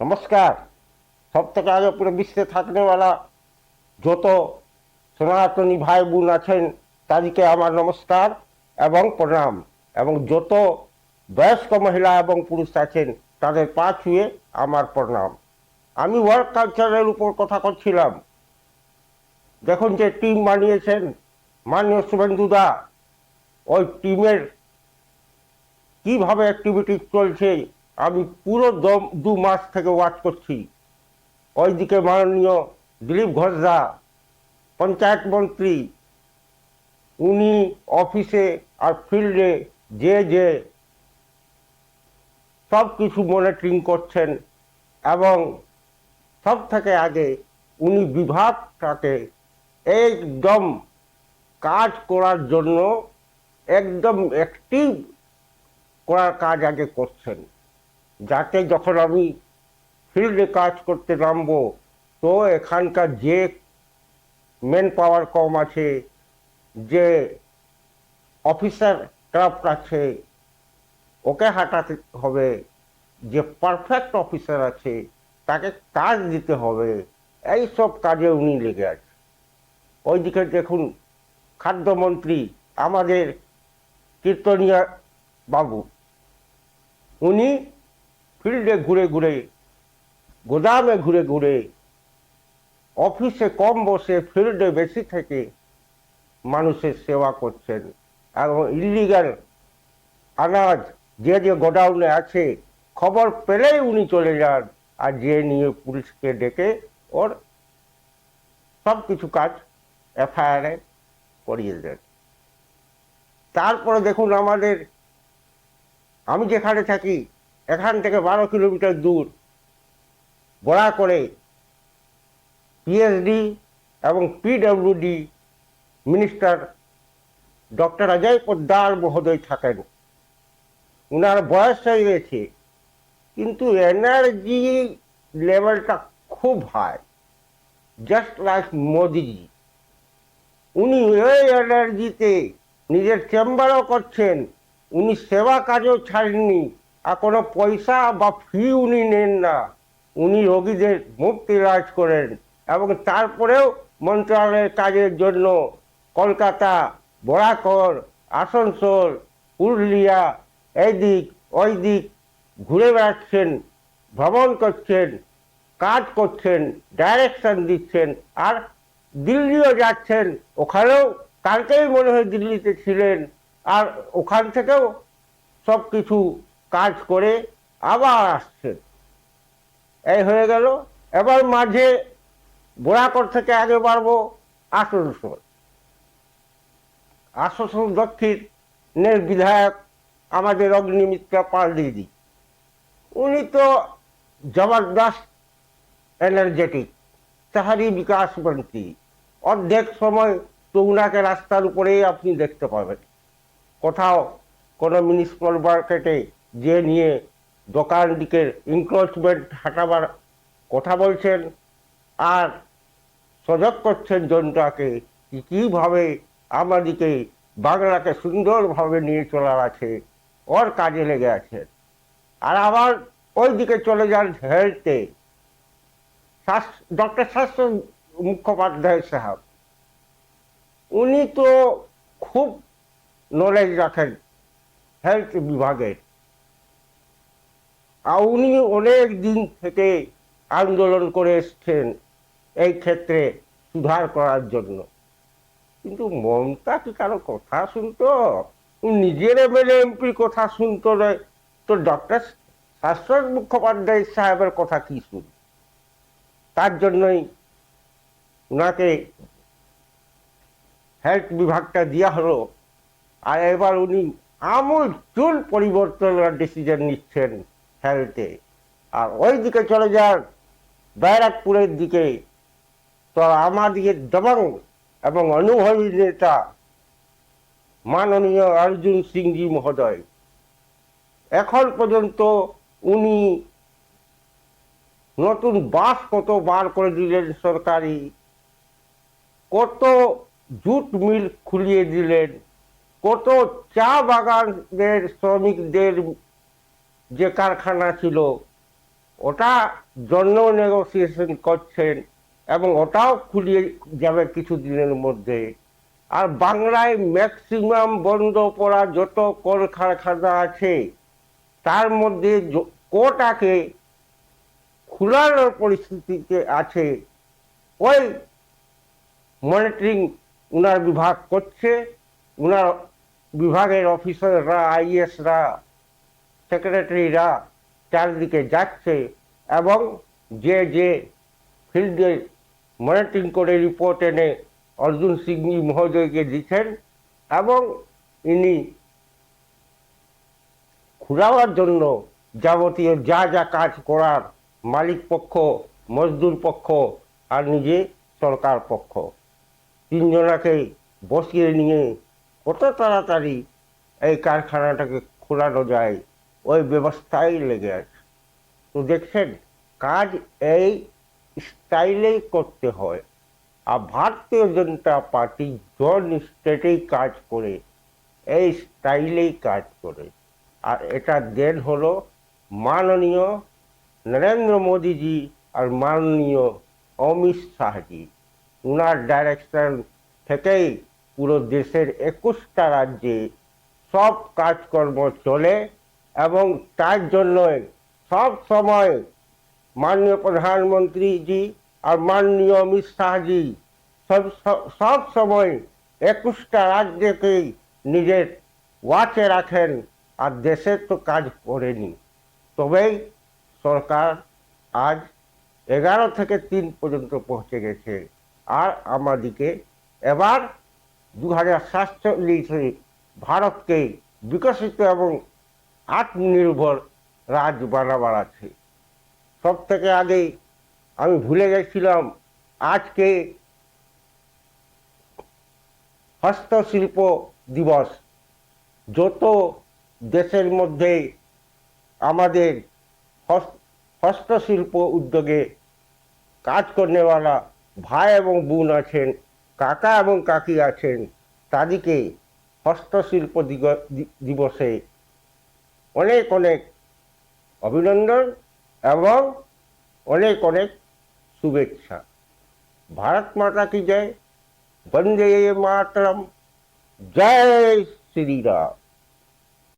नमस्कार। सब থেকে আগে পুরো বিশ্বে থাকने वाला যত সনাতনী ভাই বোন আছেন তাদেরকে আমার নমস্কার এবং প্রণাম, এবং যত বয়স্ক মহিলা এবং পুরুষ আছেন তাদের পা ছুঁয়ে আমার প্রণাম। আমি ওয়ার্ক কালচারের উপর কথা করছিলাম। দেখুন যে টিম বানিয়েছেন মাননীয় শুভেন্দুদা, ওই টিমের কিভাবে অ্যাক্টিভিটি চলছে আমি পুরো 2 মাস থেকে ওয়াচ করছি। ওইদিকে মাননীয় দিলীপ ঘোষদা পঞ্চায়েত মন্ত্রী, উনি অফিসে আর ফিল্ডে যে সব কিছু মনিটরিং করছেন, এবং সব থেকে আগে উনি বিভাগটাকে একদম কাজ করার জন্য একদম অ্যাক্টিভ করার কাজ আগে করছেন, যাতে যখন আমি ফিল্ডে কাজ করতে নামবো তো এখানকার যে মেন পাওয়ার কম আছে, যে অফিসার ক্রাফট আছে ওকে হাঁটাতে হবে, যে পারফেক্ট অফিসার আছে তাকে কাজ দিতে হবে, এই সব কাজে উনি লেগে আছে। ওইদিকে দেখুন খাদ্যমন্ত্রী আমাদের কীর্তনিয়া বাবু, উনি ফিল্ডে ঘুরে ঘুরে, গোদামে ঘুরে ঘুরে, অফিসে কম বসে ফিল্ডে বেশি থেকে মানুষের সেবা করছেন, এবং ইলিগাল আনাজ যে গোডাউনে আছে খবর পেলেই উনি চলে যান আর যে নিয়ে পুলিশকে ডেকে ওর সব কিছু কাজ এফআইআরে করিয়ে দেন। তারপরে দেখুন আমাদের, আমি যেখানে থাকি এখান থেকে 12 কিলোমিটার দূর বড়া করে পিএইচডি এবং PWD minister doctor Ajay Poddar মহোদয় থাকেন। উনার বয়স হয়ে গেছে কিন্তু এনার্জি লেভেলটা খুব হাই, জাস্ট লাইক মোদিজি। উনি ওই এনার্জিতে নিজের চেম্বারও করছেন, উনি সেবা কাজও ছাড়েননি, আর কোনো পয়সা বা ফি উনি নেন না, উনি রোগীদের মুফত ইলাজ করেন। এবং তারপরেও মন্ত্রণালয়ের কাজের জন্য কলকাতা, বরাকর, আসানসোল, পুরুলিয়া, এইদিক ওই দিক ঘুরে বেড়াচ্ছেন, ভ্রমণ করছেন, কাজ করছেন, ডাইরেকশন দিচ্ছেন, আর দিল্লিও যাচ্ছেন। ওখানেও কালকেই মনে হয় দিল্লিতে ছিলেন, আর ওখান থেকেও সব কিছু কাজ করে আবার আসছেন। এই হয়ে গেল। এবার মাঝে বোরাকর থেকে আগে বাড়বো আসানসোল। আসানসোল দক্ষিণের বিধায়ক আমাদের অগ্নিমিত্রা পাল দিদি, উনি তো জবরদস্ত এনার্জেটিক, শহরি বিকাশ মন্ত্রী। অর্ধেক সময় তো উনাকে রাস্তার উপরেই আপনি দেখতে পাবেন। কোথাও কোনো মিউনিসিপ্যাল মার্কেটে যে নিয়ে দোকান দিকে ইনক্রোচমেন্ট হাঁটাবার কথা বলছেন, আর সজাগ করছেন জনতাকে কীভাবে আমাদেরকে বাংলাকে সুন্দরভাবে নিয়ে চলার আছে, ওর কাজে লেগে আছেন। আর আবার ওই দিকে চলে যান হেলথে, ডক্টর স্বাস্থ্য মুখোপাধ্যায় সাহেব, উনি তো খুব নলেজ রাখেন হেলথ বিভাগের, আর উনি অনেক দিন থেকে আন্দোলন করে এসছেন এই ক্ষেত্রে সুধার করার জন্য। কিন্তু মমতা কি কারো কথা শুনতো? নিজের এমএলএ এমপির কথা শুনতো না, তো ডক্টর স্বাস্থ্য মুখোপাধ্যায় সাহেবের কথা কি শুন? তার জন্যই উনাকে হেলথ বিভাগটা দেওয়া হলো। আর এবার উনি আমূল চুল পরিবর্তনের ডিসিশন নিচ্ছেন হেলথে। আর ওই দিকে চলে যান ব্যারাকপুরের দিকে, তো আমাদের দবং এবং অনুভবী নেতা মাননীয় অর্জুন সিংজি মহোদয়, এখন পর্যন্ত উনি নতুন বাস কত বার করে দিলেন সরকারি, কত জুট মিল খুলিয়ে দিলেন, কত চা বাগানের শ্রমিকদের যে কারখানা ছিল ওটা জন্য নেগোসিয়েশন করছেন এবং ওটাও খুলিয়ে যাবে কিছুদিনের মধ্যে। আর বাংলায় ম্যাক্সিমাম বন্ধ করা যত কলকারখানা আছে তার মধ্যে কোটাকে খোলানোর পরিস্থিতিতে আছে। ওই মনিটরিং উনার বিভাগ করছে, উনার বিভাগের অফিসাররা, আইএসরা, সেক্রেটারিরা চারদিকে যাচ্ছে এবং যে যে ফিল্ডে মনিটরিং করে রিপোর্ট এনে অর্জুন সিংজি মহোদয়কে দিচ্ছেন এবং ইনি খুলাবার জন্য যাবতীয় যা যা কাজ করার মালিক পক্ষ, মজদুর পক্ষ আর নিজে সরকার পক্ষ তিনজনাকে বসিয়ে নিয়ে কত তাড়াতাড়ি এই কারখানাটাকে খোলানো যায় ওই ব্যবস্থায় লেগে আছে। তো দেখছেন কাজ এই স্টাইলেই করতে হয়। আর ভারতীয় জনতা পার্টি জন স্টেটেই কাজ করে, এই স্টাইলেই কাজ করে। আর এটা দেন হলো মাননীয় নরেন্দ্র মোদীজি আর মাননীয় অমিত শাহজি। উনার ডাইরেকশন থেকেই পুরো দেশের 21টা রাজ্যে সব কাজকর্ম চলে এবং তার জন্যই সব সময় মাননীয় প্রধানমন্ত্রীজি আর মাননীয় অমিত শাহজি সব সময় 21টা রাজ্যকেই নিজের ওয়াচে রাখেন আর দেশের তো কাজ করেনি। তবেই সরকার আজ 11 থেকে 3 পর্যন্ত পৌঁছে গেছে। আর আমাদিকে এবার 2047 ভারতকে বিকশিত এবং আত্মনির্ভর রাজ বানাবার আছে। সব থেকে আগে আমি ভুলে গেছিলাম আজকে হস্তশিল্প দিবস। যত দেশের মধ্যে আমাদের হস্তশিল্প উদ্যোগে কাজ করনেওয়ালা ভাই এবং বোন আছেন, কাকা এবং কাকি আছেন, তাদেরকে হস্তশিল্প দিবসে অনেক অনেক অভিনন্দন এবং অনেক অনেক শুভেচ্ছা। ভারত মাতা কি জয়, বন্দে মাতরম, জয় শ্রী রাম।